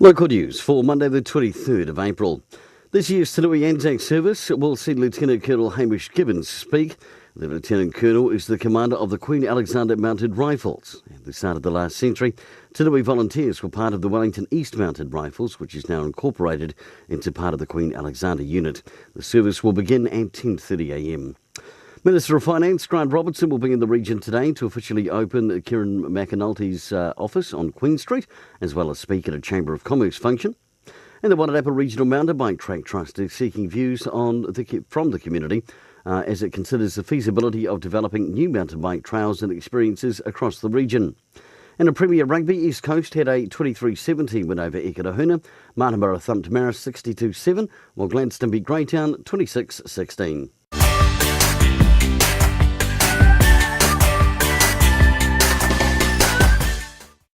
Local news for Monday the 23rd of April. This year's Te Nui Anzac service will see Lieutenant Colonel Hamish Gibbons speak. The Lieutenant Colonel is the commander of the Queen Alexander Mounted Rifles. At the start of the last century, Te Nui volunteers were part of the Wellington East Mounted Rifles, which is now incorporated into part of the Queen Alexander unit. The service will begin at 10:30am. Minister of Finance Grant Robertson will be in the region today to officially open Kieran McAnulty's office on Queen Street, as well as speak at a Chamber of Commerce function. And the Wairarapa Regional Mountain Bike Track Trust is seeking views from the community as it considers the feasibility of developing new mountain bike trails and experiences across the region. And in Premier Rugby, East Coast had a 23-17 win over Ekirahuna. Martinborough thumped Marist 62-7, while Gladstone beat Greytown 26-16.